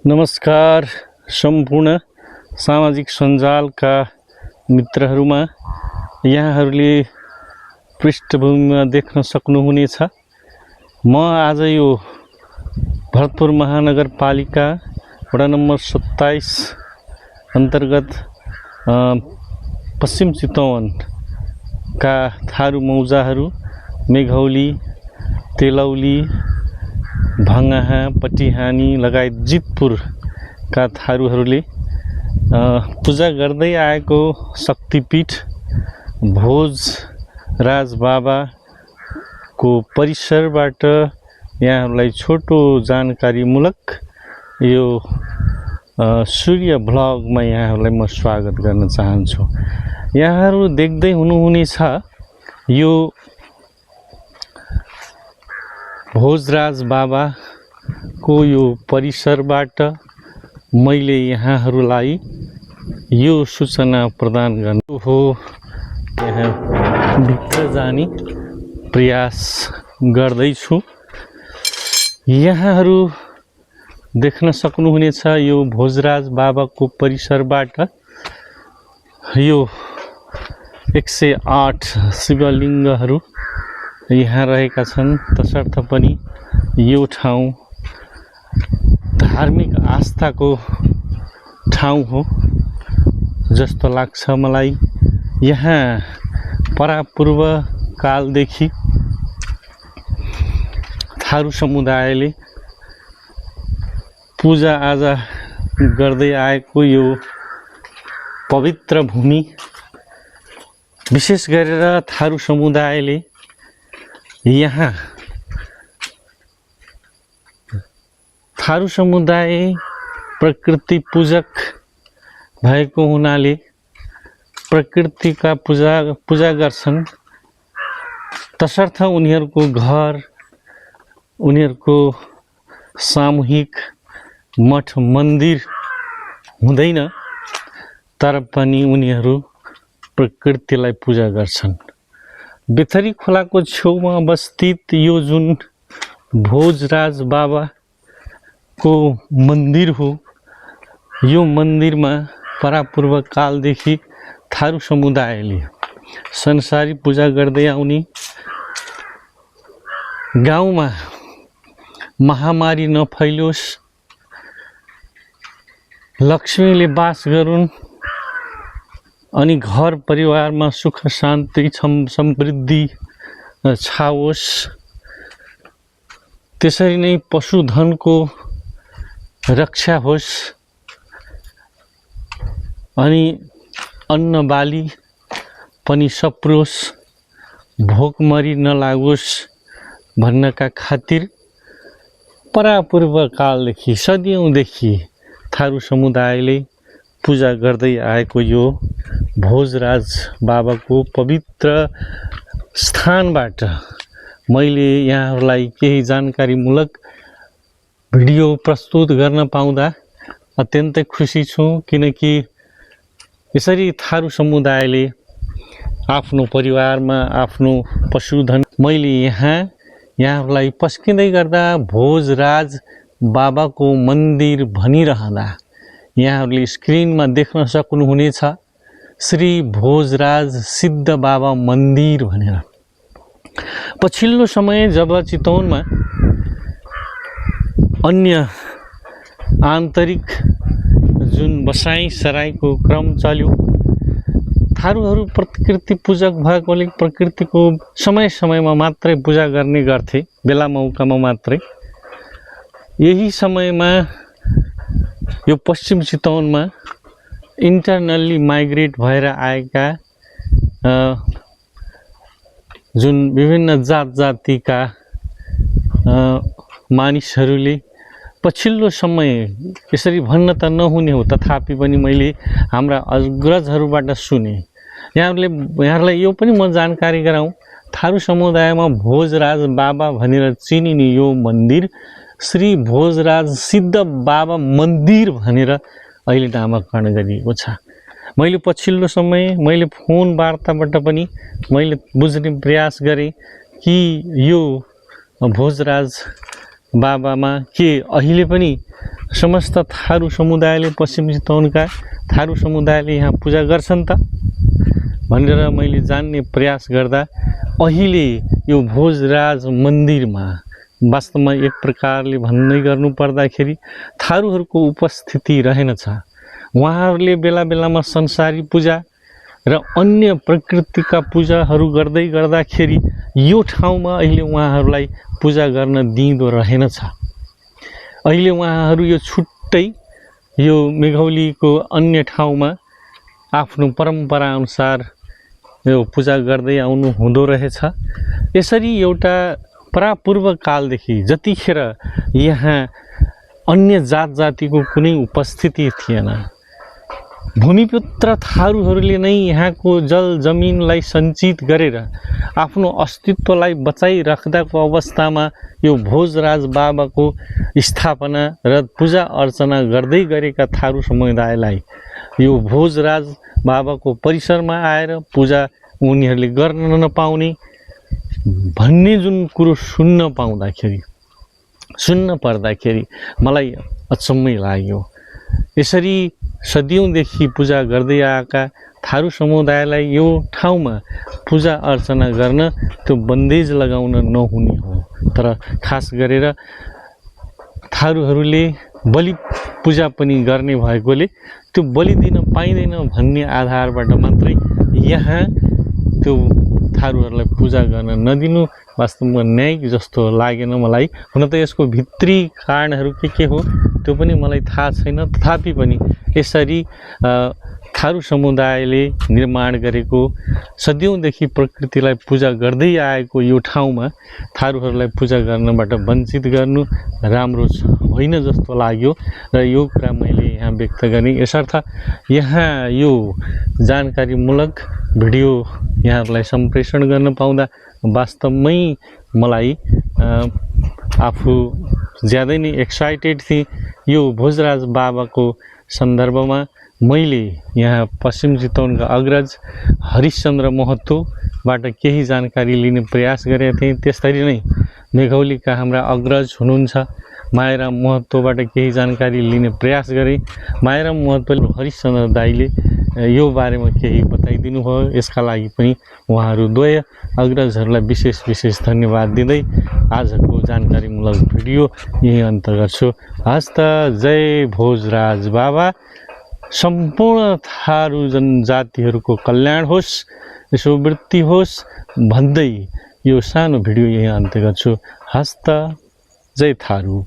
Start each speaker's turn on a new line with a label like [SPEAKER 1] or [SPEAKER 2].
[SPEAKER 1] नमस्कार सम्पूर्ण सामाजिक सञ्जालका मित्रहरूमा यहाँहरूले पृष्ठभूमिमा देख्न सक्नुहुनेछ। म आज यो भरतपुर महानगरपालिका वडा नम्बर 27 अन्तर्गत पश्चिम चितवनका थारू मौजाहरू मेघौली, तेलौली, भङ्गाहा, पटिहानी लगायत जितपुरका थारूहरूले पूजा गर्दै आएको शक्तिपीठ भोजराज बाबाको परिसरबाट यहाँहरूलाई छोटो जानकारीमूलक यो सूर्य भ्लगमा यहाँहरूलाई म स्वागत गर्न चाहन्छु। यहाँहरू देख्दै हुनुहुनेछ यो भोजराज बाबाको यो परिसरबाट मैले यहाँहरूलाई यो सूचना प्रदान गर्नु हो। यहाँ भित्र जाने प्रयास गर्दैछु। यहाँहरू देख्न सक्नुहुनेछ यो भोजराज बाबाको परिसरबाट यो 108 शिवलिङ्गहरू यहाँ रहेका छन्। तसर्थ पनि यो ठाउँ धार्मिक आस्थाको ठाउँ हो जस्तो लाग्छ मलाई। यहाँ परापूर्व कालदेखि थारू समुदायले पूजाआजा गर्दै आएको यो पवित्र भूमि, विशेष गरेर थारू समुदायले यहाँ थारू समुदाय प्रकृति पूजक भएको हुनाले प्रकृतिका पूजा गर्छन्। तसर्थ उनीहरूको घर, उनीहरूको सामूहिक मठ मन्दिर हुँदैन, तर पनि उनीहरू प्रकृतिलाई पूजा गर्छन्। बेथरी खोलाको छेउमा अवस्थित यो जुन भोजराज बाबाको मन्दिर हो, यो मन्दिरमा परापूर्व कालदेखि थारू समुदायले संसारी पूजा गर्दै आउने, गाउँमा महामारी नफैलियोस्, लक्ष्मीले बास गरून् अनि घर परिवारमा सुख शान्ति समृद्धि छाओस्, त्यसरी नै पशुधनको रक्षा होस् अनि अन्न बाली पनि सप्रोस्, भोकमरी नलागोस् भन्नका खातिर परापूर्व कालदेखि सदियौँदेखि थारू समुदायले पूजा गर्दै आएको यो भोजराज बाबाको पवित्र स्थानबाट मैले यहाँहरूलाई केही जानकारीमूलक भिडियो प्रस्तुत गर्न पाउँदा अत्यन्तै खुसी छु। किनकि यसरी थारू समुदायले आफ्नो परिवारमा आफ्नो पशुधन, मैले यहाँहरूलाई पस्किँदै गर्दा भोजराज बाबाको मन्दिर भनिरहँदा यहाँहरूले स्क्रिनमा देख्न सक्नुहुनेछ श्री भोजराज सिद्ध बाबा मन्दिर भनेर। पछिल्लो समय जब चितवनमा अन्य आन्तरिक जुन बसाई सराईको क्रम चल्यो, थारूहरू प्रकृति पूजक भएकोले प्रकृतिको समय समयमा मात्रै पूजा गर्ने गर्थे, बेला मौकामा मात्रै। यही समयमा यो पश्चिम चितवनमा इन्टरनल्ली माइग्रेट भएर आएका जुन विभिन्न जात जातिका मानिसहरूले पछिल्लो समय, यसरी भन्न त नहुने हो तथापि पनि मैले हाम्रा अग्रजहरूबाट सुने। यहाँहरूलाई यो पनि म जानकारी गराउँ, थारू समुदायमा भोजराज बाबा भनेर चिनिने यो मन्दिर श्री भोजराज सिद्ध बाबा मन्दिर भनेर अहिले नामाकरण गरिएको छ। मैले पछिल्लो समय मैले फोन वार्ताबाट पनि मैले बुझ्ने प्रयास गरेँ कि यो भोजराज बाबामा के अहिले पनि समस्त थारू समुदायले पश्चिम चितवनका थारू समुदायले यहाँ पूजा गर्छन् त भनेर मैले जान्ने प्रयास गर्दा अहिले यो भोजराज मन्दिरमा वास्तवमा एक प्रकारले भन्दै गर्नु पर्दाखेरि थारूहरूको उपस्थिति रहेनछ। उहाँहरूले बेला बेलामा संसारी पूजा र अन्य प्रकृतिका पूजाहरू गर्दै गर्दाखेरि यो ठाउँमा अहिले उहाँहरूलाई पूजा गर्न दिइँदो रहेनछ। अहिले उहाँहरू यो छुट्टै यो मेघौलीको अन्य ठाउँमा आफ्नो परम्परा अनुसार यो पूजा गर्दै आउनु हुँदो रहेछ। यसरी एउटा प्रापूर्व कालदेखि जतिखेर यहाँ अन्य जात जातिको कुनै उपस्थिति थिएन, भूमिपुत्र थारूहरूले नै यहाँको जल जमिनलाई सञ्चित गरेर आफ्नो अस्तित्वलाई बचाइराख्दाको अवस्थामा यो भोजराज बाबाको स्थापना र पूजा अर्चना गर्दै गरेका थारू समुदायलाई यो भोजराज बाबाको परिसरमा आएर पूजा उनीहरूले गर्न नपाउने भन्ने जुन कुरो सुन्न पर्दाखेरि मलाई अचम्मै लाग्यो। यसरी सदियौँदेखि पूजा गर्दै आएका थारू समुदायलाई यो ठाउँमा पूजा अर्चना गर्न त्यो बन्देज लगाउन नहुने हो। तर खास गरेर थारूहरूले बलि पूजा पनि गर्ने भएकोले त्यो बलि दिन पाइँदैन भन्ने आधारबाट मात्रै यहाँ त्यो थारूहरूलाई पूजा गर्न नदिनु वास्तवमा न्यायिक जस्तो लागेन मलाई। हुन त यसको भित्री कारणहरू के हो त्यो पनि मलाई थाहा छैन, तथापि पनि यसरी थारू समुदायले निर्माण गरेको सदियौँदेखि प्रकृतिलाई पूजा गर्दै आएको यो ठाउँमा थारूहरूलाई पूजा गर्नबाट वञ्चित गर्नु राम्रो होइन जस्तो लाग्यो र यो कुरा मैले यहाँ व्यक्त गरेँ। यसर्थ यहाँ यो जानकारीमूलक भिडियो यहाँहरूलाई सम्प्रेषण गर्न पाउँदा वास्तवमै मलाई आफू ज्यादै नै एक्साइटेड थिएँ। यो भोजराज बाबाको सन्दर्भमा मैले यहाँ पश्चिम चितवनका अग्रज हरिश्चन्द्र महतोबाट केही जानकारी लिने प्रयास गरेका थिएँ। त्यसरी नै मेघौलीका हाम्रा अग्रज हुनुहुन्छ मायाराम महतोबाट केही जानकारी लिने प्रयास गरेँ। मायाराम महतोले हरिश्चन्द्र दाईले यो बारेमा केही बताइदिनु भयो। यसका लागि पनि उहाँहरू द्वय अग्रजहरूलाई विशेष धन्यवाद दिँदै आजको जानकारीमूलक भिडियो यही अन्त गर्छु। हस्त जय भोजराज बाबा। सम्पूर्ण थारू जनजातिहरूको कल्याण होस्, यसो वृद्धि होस् भन्दै यो सानो भिडियो यही अन्त्य गर्छु। हस्त जय थारू।